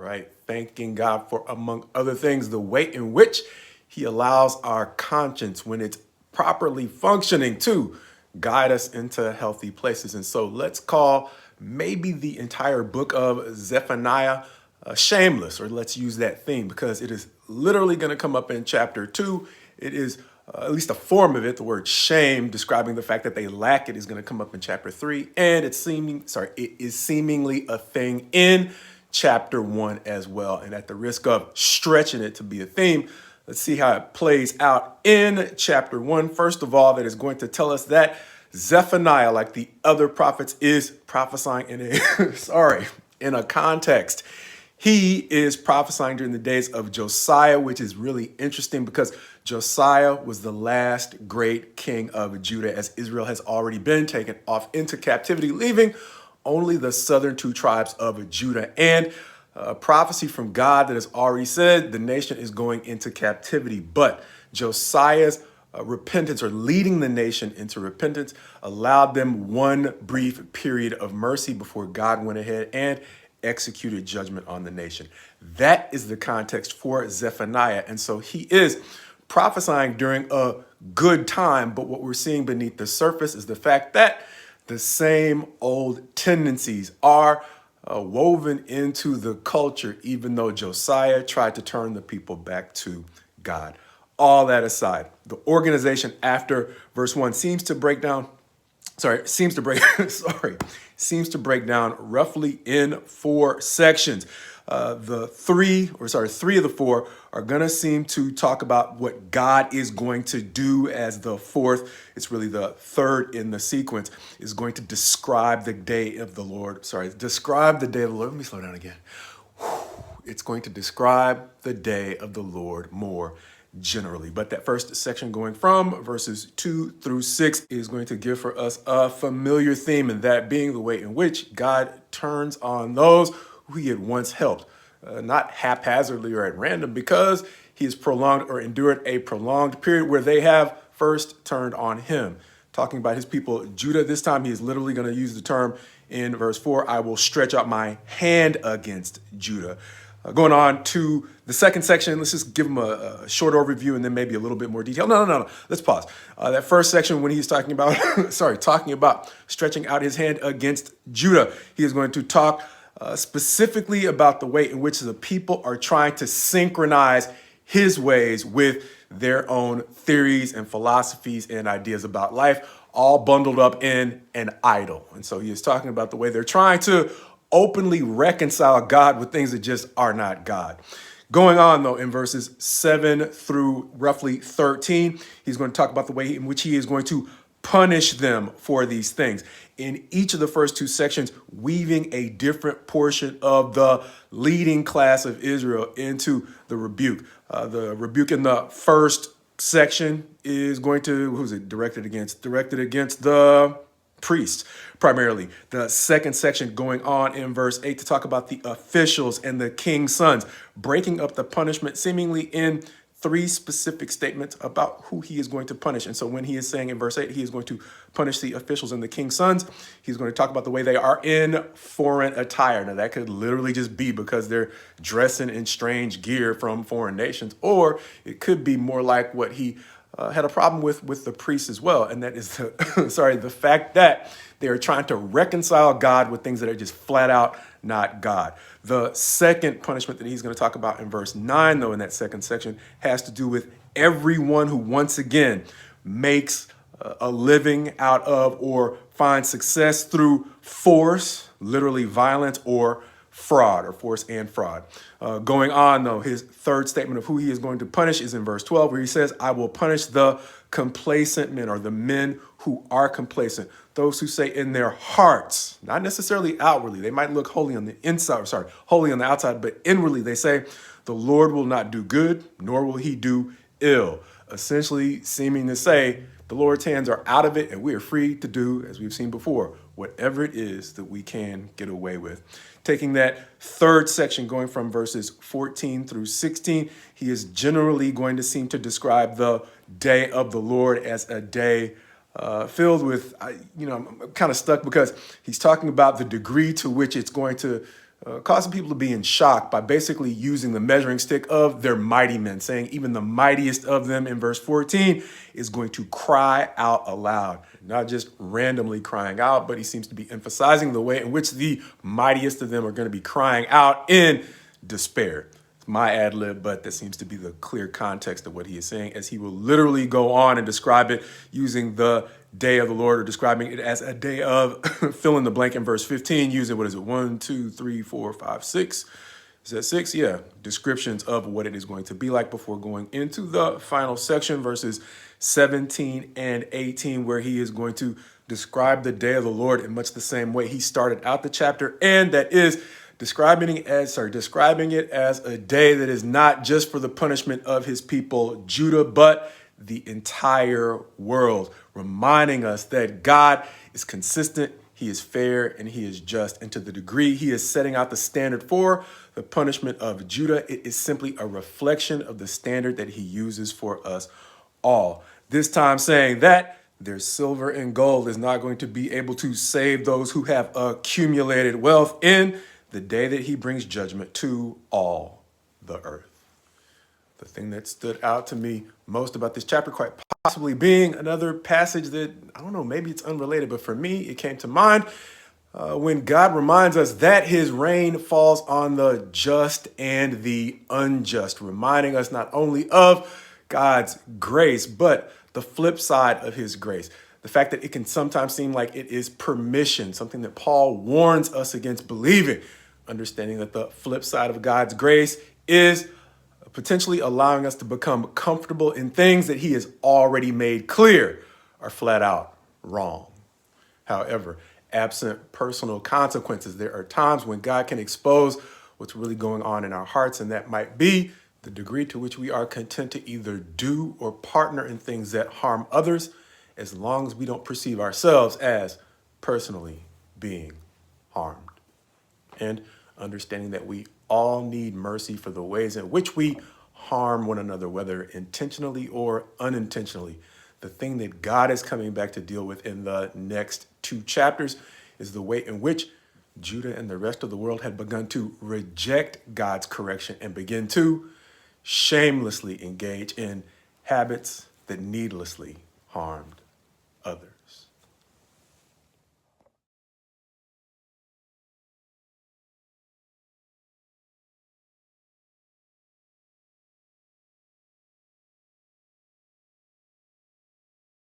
right? Thanking God for, among other things, the way in which he allows our conscience, when it's properly functioning, to guide us into healthy places. And so let's call maybe the entire book of Zephaniah shameless, or let's use that theme because it is literally going to come up in chapter 2. It is at least a form of it, the word shame, describing the fact that they lack it, is going to come up in chapter 3, and it is seemingly a thing in chapter 1 as well. And at the risk of stretching it to be a theme, let's see how it plays out in chapter 1. First of all, that is going to tell us that Zephaniah, like the other prophets, is prophesying in a in a context. He is prophesying during the days of Josiah, which is really interesting because Josiah was the last great king of Judah, as Israel has already been taken off into captivity, leaving only the southern two tribes of Judah. And a prophecy from God that has already said the nation is going into captivity. But Josiah's repentance, or leading the nation into repentance, allowed them one brief period of mercy before God went ahead and executed judgment on the nation. That is the context for Zephaniah. And so he is prophesying during a good time, but what we're seeing beneath the surface is the fact that the same old tendencies are woven into the culture, even though Josiah tried to turn the people back to God. All that aside, the organization after verse 1 seems to break down roughly in 4 sections. Three of the 4 are going to seem to talk about what God is going to do, as the 4th, it's really the 3rd in the sequence, is going to describe the day of the Lord. Describe the day of the Lord. Let me slow down again. It's going to describe the day of the Lord more generally. But that first section, going from verses 2 through 6, is going to give for us a familiar theme, and that being the way in which God turns on those who he had once helped, not haphazardly or at random, because he has prolonged or endured a prolonged period where they have first turned on him. Talking about his people, Judah, this time he is literally going to use the term in verse 4, I will stretch out my hand against Judah. Going on to the second section, let's just give him a short overview and then maybe a little bit more detail. No. Let's pause. That first section, when he's talking about, talking about stretching out his hand against Judah, he is going to talk specifically about the way in which the people are trying to synchronize his ways with their own theories and philosophies and ideas about life, all bundled up in an idol. And so he is talking about the way they're trying to openly reconcile God with things that just are not God. Going on, though, in verses 7 through roughly 13, he's going to talk about the way in which he is going to punish them for these things. In each of the first 2 sections, weaving a different portion of the leading class of Israel into the rebuke. The rebuke in the first section is going to, who's it directed against? Directed against the priests, primarily. The second section, going on in verse 8, to talk about the officials and the king's sons, breaking up the punishment seemingly in 3 specific statements about who he is going to punish. And so when he is saying in verse 8, he is going to punish the officials and the king's sons, he's going to talk about the way they are in foreign attire. Now, that could literally just be because they're dressing in strange gear from foreign nations, or it could be more like what he had a problem with the priests as well, and that is the fact that they are trying to reconcile God with things that are just flat out not God. The second punishment that he's going to talk about in verse 9, though, in that second section, has to do with everyone who once again makes a living out of or finds success through force, literally violence, or fraud, or force and fraud. Going on, though, his third statement of who he is going to punish is in verse 12, where he says, I will punish the complacent men, or the men who are complacent, those who say in their hearts, not necessarily outwardly, they might look holy on the inside, holy on the outside, but inwardly they say, the Lord will not do good, nor will he do ill. Essentially seeming to say, the Lord's hands are out of it, and we are free to do, as we've seen before, whatever it is that we can get away with. Taking that third section, going from verses 14 through 16, he is generally going to seem to describe the day of the Lord as a day filled with, I'm kind of stuck because he's talking about the degree to which it's going to causing people to be in shock by basically using the measuring stick of their mighty men, saying even the mightiest of them in verse 14 is going to cry out aloud. Not just randomly crying out, but he seems to be emphasizing the way in which the mightiest of them are going to be crying out in despair. It's my ad lib, but that seems to be the clear context of what he is saying, as he will literally go on and describe it using the day of the Lord, or describing it as a day of fill in the blank in verse 15, using, what is it, 1, 2, 3, 4, 5, 6. Is that 6? Yeah. Descriptions of what it is going to be like before going into the final section, verses 17 and 18, where he is going to describe the day of the Lord in much the same way he started out the chapter, and that is describing it as a day that is not just for the punishment of his people, Judah, but the entire world, reminding us that God is consistent, he is fair, and he is just. And to the degree he is setting out the standard for the punishment of Judah, it is simply a reflection of the standard that he uses for us all. This time saying that their silver and gold is not going to be able to save those who have accumulated wealth in the day that he brings judgment to all the earth. The thing that stood out to me most about this chapter, quite possibly being another passage that, I don't know, maybe it's unrelated, but for me, it came to mind when God reminds us that his rain falls on the just and the unjust, reminding us not only of God's grace, but the flip side of his grace. The fact that it can sometimes seem like it is permission, something that Paul warns us against believing, understanding that the flip side of God's grace is potentially allowing us to become comfortable in things that he has already made clear are flat out wrong. However, absent personal consequences, there are times when God can expose what's really going on in our hearts, and that might be the degree to which we are content to either do or partner in things that harm others, as long as we don't perceive ourselves as personally being harmed. And understanding that we all need mercy for the ways in which we harm one another, whether intentionally or unintentionally. The thing that God is coming back to deal with in the next 2 chapters is the way in which Judah and the rest of the world had begun to reject God's correction and begin to shamelessly engage in habits that needlessly harmed others.